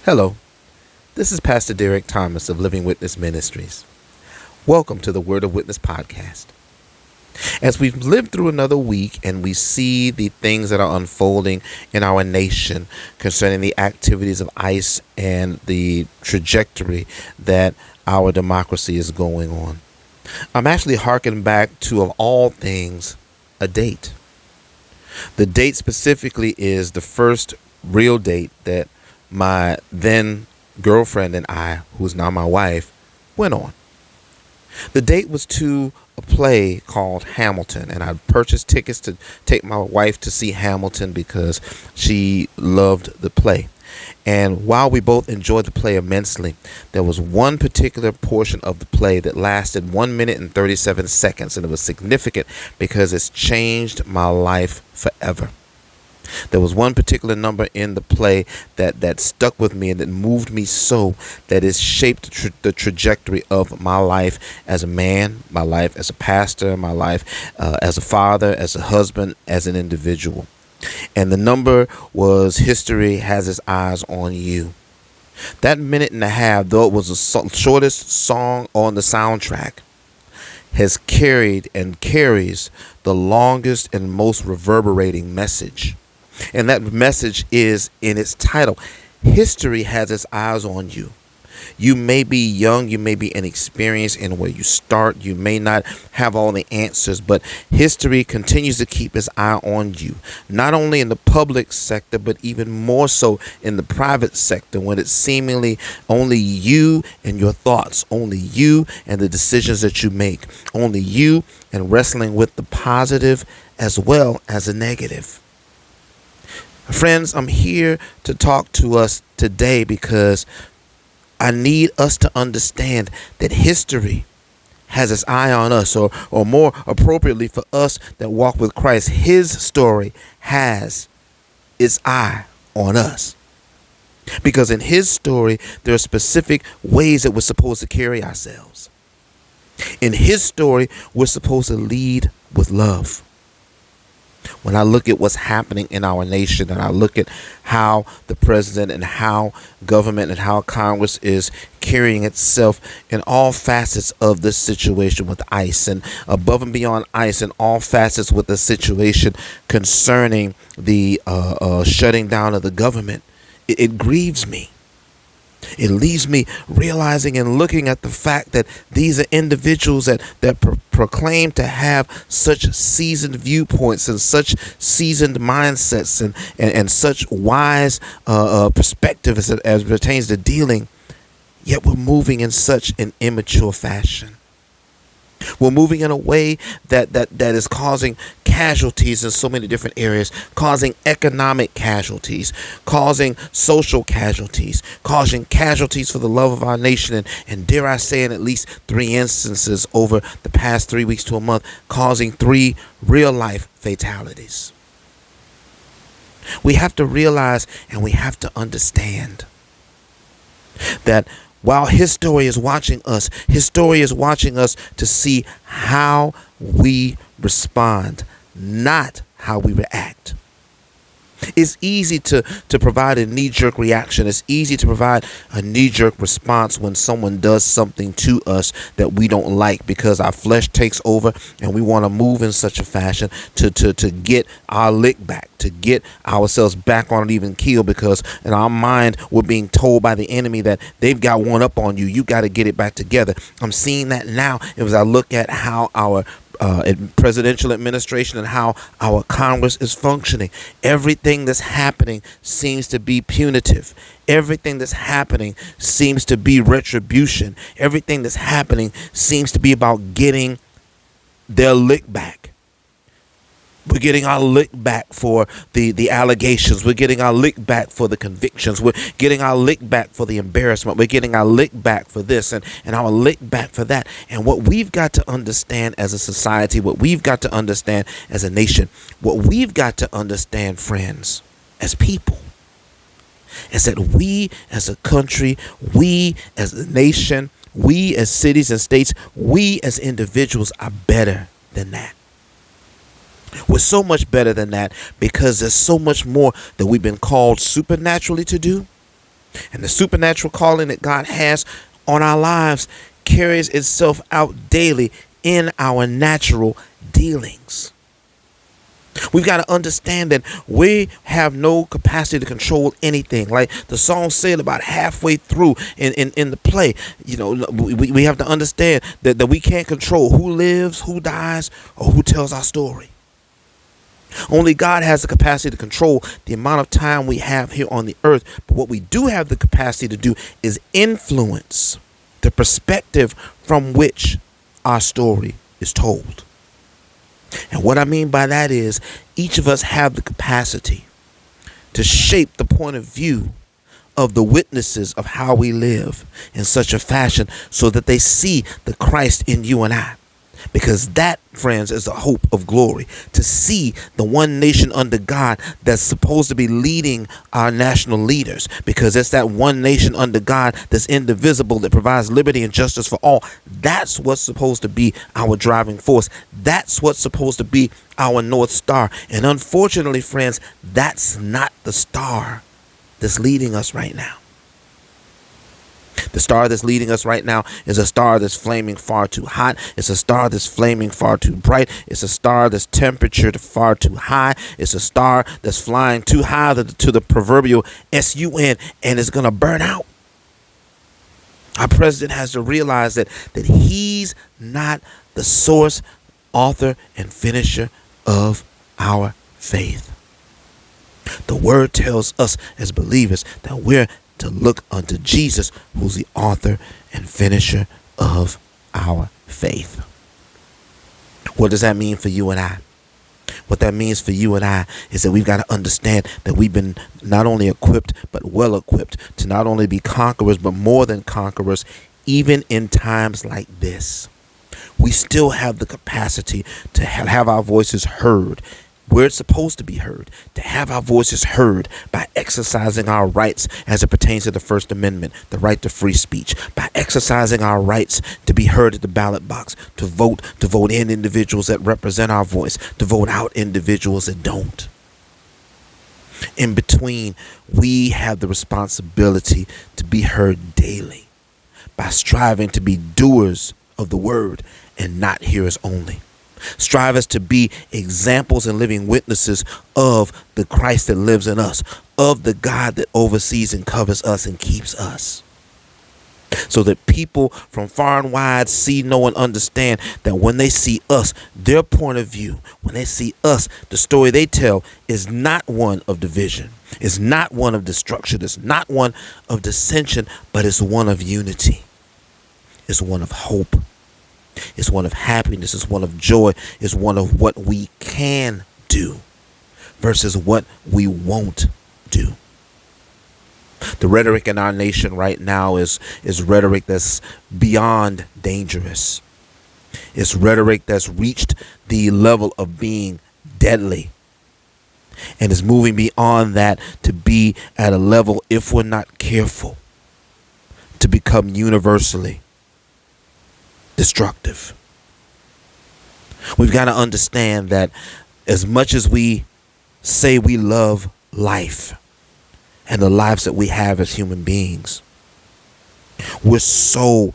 Hello, this is Pastor Derek Thomas of Living Witness Ministries. Welcome to the Word of Witness podcast. As we've lived through another week and we see the things that are unfolding in our nation concerning the activities of ICE and the trajectory that our democracy is going on, I'm actually harking back to, of all things, a date. The date specifically is the first real date that my then girlfriend and I, who's now my wife, went on. The date was to a play called Hamilton, and I purchased tickets to take my wife to see Hamilton because she loved the play. And while we both enjoyed the play immensely, there was one particular portion of the play that lasted 1 minute and 37 seconds, and it was significant because it's changed my life forever. There was one particular number in the play that stuck with me and that moved me so that it shaped the trajectory of my life as a man, my life as a pastor, my life as a father, as a husband, as an individual. And the number was "History Has Its Eyes on You." That minute and a half, though it was the shortest song on the soundtrack, has carried and carries the longest and most reverberating message. And that message is in its title. History has its eyes on you. You may be young, you may be inexperienced in where you start, you may not have all the answers, but history continues to keep its eye on you, not only in the public sector, but even more so in the private sector, when it's seemingly only you and your thoughts, only you and the decisions that you make, only you and wrestling with the positive as well as the negative. Friends, I'm here to talk to us today because I need us to understand that history has its eye on us, or more appropriately for us that walk with Christ, his story has its eye on us. Because in his story, there are specific ways that we're supposed to carry ourselves. In his story, we're supposed to lead with love. When I look at what's happening in our nation, and I look at how the president and how government and how Congress is carrying itself in all facets of this situation with ICE, and above and beyond ICE, in all facets with the situation concerning the shutting down of the government, it grieves me. It leaves me realizing and looking at the fact that these are individuals that proclaim to have such seasoned viewpoints and such seasoned mindsets and such wise perspectives as pertains to dealing, yet we're moving in such an immature fashion. We're moving in a way that is causing casualties in so many different areas, causing economic casualties, causing social casualties, causing casualties for the love of our nation, and dare I say in at least 3 instances over the past 3 weeks to a month, causing 3 real-life fatalities. We have to realize and we have to understand that while his story is watching us to see how we respond, not how we react. It's easy to provide a knee-jerk reaction. It's easy to provide a knee-jerk response when someone does something to us that we don't like, because our flesh takes over and we want to move in such a fashion to get our lick back, to get ourselves back on an even keel, because in our mind we're being told by the enemy that they've got one up on you. You got to get it back together. I'm seeing that now as I look at how our presidential administration and how our Congress is functioning. Everything that's happening seems to be punitive. Everything that's happening seems to be retribution. Everything that's happening seems to be about getting their lick back. We're getting our lick back for the allegations. We're getting our lick back for the convictions. We're getting our lick back for the embarrassment. We're getting our lick back for this and our lick back for that. And what we've got to understand as a society, what we've got to understand as a nation, what we've got to understand, friends, as people, is that we as a country, we as a nation, we as cities and states, we as individuals are better than that. We're so much better than that because there's so much more that we've been called supernaturally to do. And the supernatural calling that God has on our lives carries itself out daily in our natural dealings. We've got to understand that we have no capacity to control anything. Like the song said about halfway through in the play, we have to understand that we can't control who lives, who dies, or who tells our story. Only God has the capacity to control the amount of time we have here on the earth. But what we do have the capacity to do is influence the perspective from which our story is told. And what I mean by that is each of us have the capacity to shape the point of view of the witnesses of how we live in such a fashion so that they see the Christ in you and I. Because that, friends, is the hope of glory. To see the one nation under God that's supposed to be leading our national leaders. Because it's that one nation under God that's indivisible, that provides liberty and justice for all. That's what's supposed to be our driving force. That's what's supposed to be our North Star. And unfortunately, friends, that's not the star that's leading us right now. The star that's leading us right now is a star that's flaming far too hot. It's a star that's flaming far too bright. It's a star that's temperatured far too high. It's a star that's flying too high to the proverbial sun, and it's going to burn out. Our president has to realize that he's not the source, author, and finisher of our faith. The word tells us as believers that we're to look unto Jesus, who's the author and finisher of our faith. What does that mean for you and I? What that means for you and I is that we've got to understand that we've been not only equipped, but well equipped to not only be conquerors, but more than conquerors, even in times like this. We still have the capacity to have our voices heard where it's supposed to be heard, to have our voices heard by exercising our rights as it pertains to the First Amendment, the right to free speech, by exercising our rights to be heard at the ballot box, to vote in individuals that represent our voice, to vote out individuals that don't. In between, we have the responsibility to be heard daily by striving to be doers of the word and not hearers only. Strive as to be examples and living witnesses of the Christ that lives in us, of the God that oversees and covers us and keeps us. So that people from far and wide see, know, and understand that when they see us, their point of view, when they see us, the story they tell is not one of division, is not one of destruction, it's not one of dissension, but it's one of unity. It's one of hope. It's one of happiness. It's one of joy. It's one of what we can do versus what we won't do. The rhetoric in our nation right now is rhetoric that's beyond dangerous. It's rhetoric that's reached the level of being deadly. And is moving beyond that to be at a level, if we're not careful, to become universally destructive. We've got to understand that as much as we say we love life and the lives that we have as human beings, we're so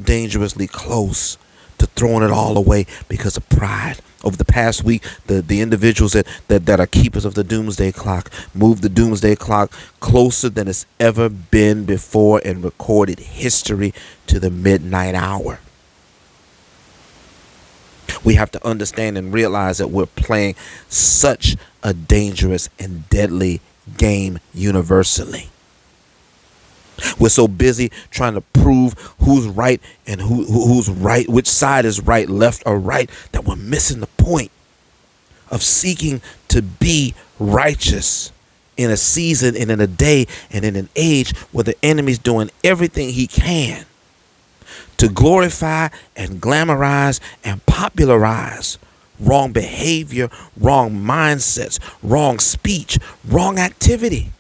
dangerously close to throwing it all away because of pride. Over the past week, the individuals that are keepers of the doomsday clock moved the doomsday clock closer than it's ever been before in recorded history to the midnight hour. We have to understand and realize that we're playing such a dangerous and deadly game universally. We're so busy trying to prove who's right and who's right, which side is right, left or right, that we're missing the point of seeking to be righteous in a season and in a day and in an age where the enemy's doing everything he can to glorify and glamorize and popularize wrong behavior, wrong mindsets, wrong speech, wrong activity.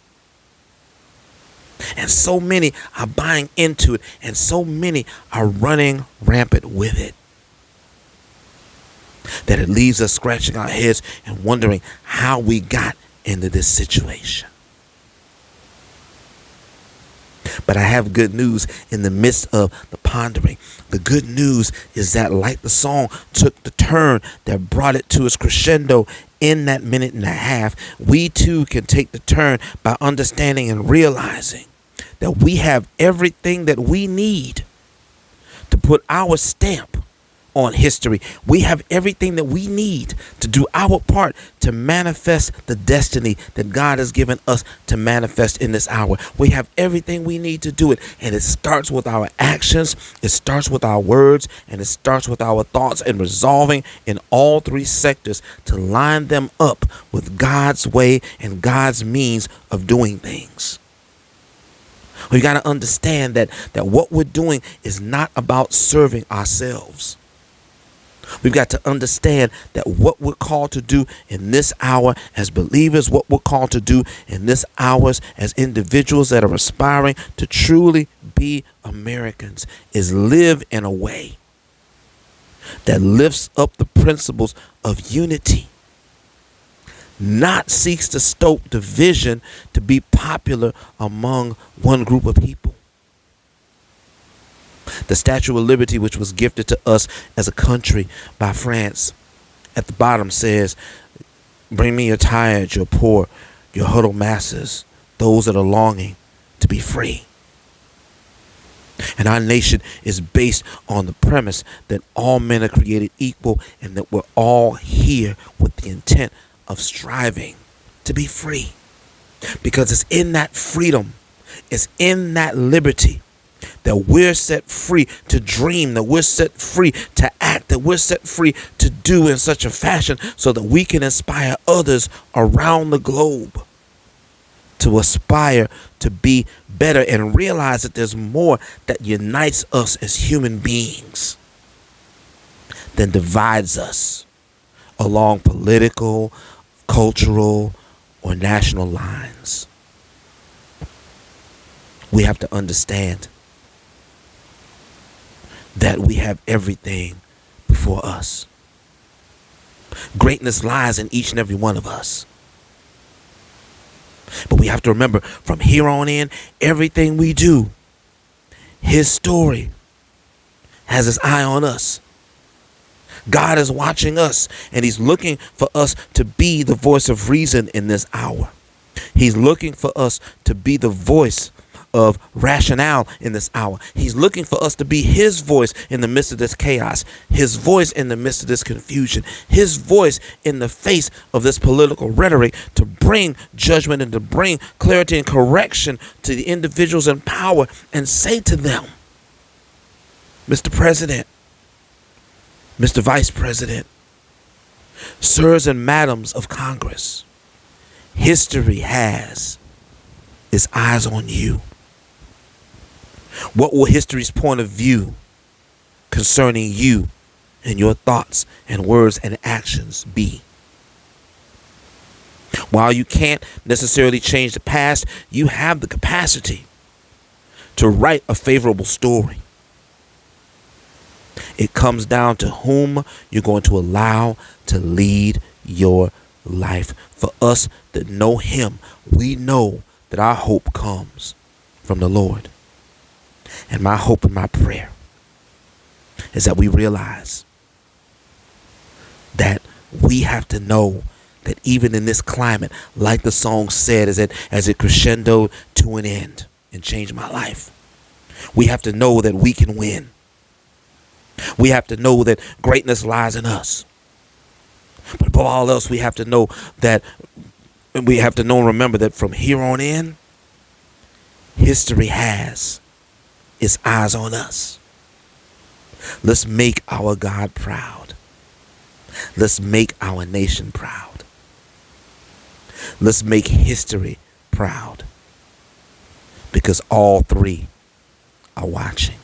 And so many are buying into it, and so many are running rampant with it, that it leaves us scratching our heads and wondering how we got into this situation. But I have good news in the midst of the pondering. The good news is that, like the song took the turn that brought it to its crescendo in that minute and a half, we too can take the turn by understanding and realizing that we have everything that we need to put our stamp on history. We have everything that we need to do our part to manifest the destiny that God has given us to manifest in this hour. We have everything we need to do it, and it starts with our actions, it starts with our words, and it starts with our thoughts, and resolving in all three sectors to line them up with God's way and God's means of doing things. We got to understand that what we're doing is not about serving ourselves. We've got to understand that what we're called to do in this hour as believers, what we're called to do in this hours as individuals that are aspiring to truly be Americans, is live in a way that lifts up the principles of unity, not seeks to stoke division to be popular among one group of people. The Statue of Liberty, which was gifted to us as a country by France, at the bottom says, "Bring me your tired, your poor, your huddled masses, those that are longing to be free." And our nation is based on the premise that all men are created equal and that we're all here with the intent of striving to be free. Because it's in that freedom, it's in that liberty that we're set free to dream, that we're set free to act, that we're set free to do in such a fashion so that we can inspire others around the globe to aspire to be better and realize that there's more that unites us as human beings than divides us along political, cultural, or national lines. We have to understand that we have everything before us. Greatness lies in each and every one of us. But we have to remember, from here on in, everything we do, His story has His eye on us. God is watching us, and He's looking for us to be the voice of reason in this hour. He's looking for us to be the voice of rationale in this hour. He's looking for us to be His voice in the midst of this chaos, His voice in the midst of this confusion, His voice in the face of this political rhetoric, to bring judgment and to bring clarity and correction to the individuals in power and say to them, Mr. President, Mr. Vice President, sirs and madams of Congress, history has its eyes on you. What will history's point of view concerning you and your thoughts and words and actions be? While you can't necessarily change the past, you have the capacity to write a favorable story. It comes down to whom you're going to allow to lead your life. For us that know Him, we know that our hope comes from the Lord. And my hope and my prayer is that we realize that we have to know that even in this climate, like the song said, as it crescendoed to an end and changed my life, we have to know that we can win. We have to know that greatness lies in us. But above all else, we have to know that, and we have to know and remember that from here on in, history has its eyes on us. Let's make our God proud. Let's make our nation proud. Let's make history proud. Because all three are watching.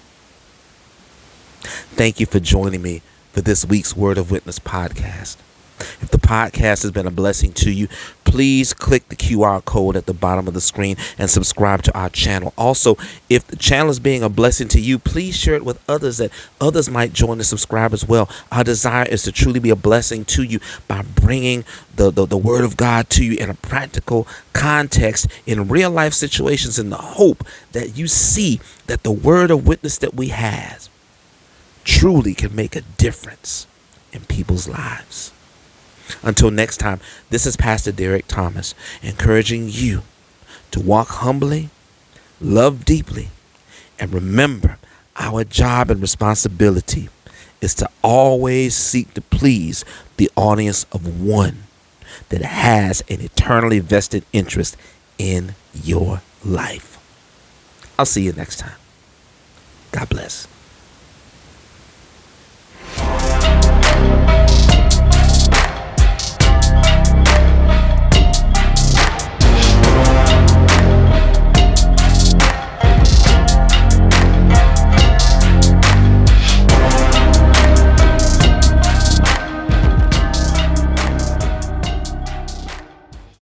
Thank you for joining me for this week's Word of Witness podcast. If the podcast has been a blessing to you, please click the QR code at the bottom of the screen and subscribe to our channel. Also, if the channel is being a blessing to you, please share it with others that others might join and subscribe as well. Our desire is to truly be a blessing to you by bringing the word of God to you in a practical context in real life situations, in the hope that you see that the word of witness that we have truly can make a difference in people's lives. Until next time, this is Pastor Derek Thomas, encouraging you to walk humbly, love deeply, and remember our job and responsibility is to always seek to please the audience of one that has an eternally vested interest in your life. I'll see you next time. God bless.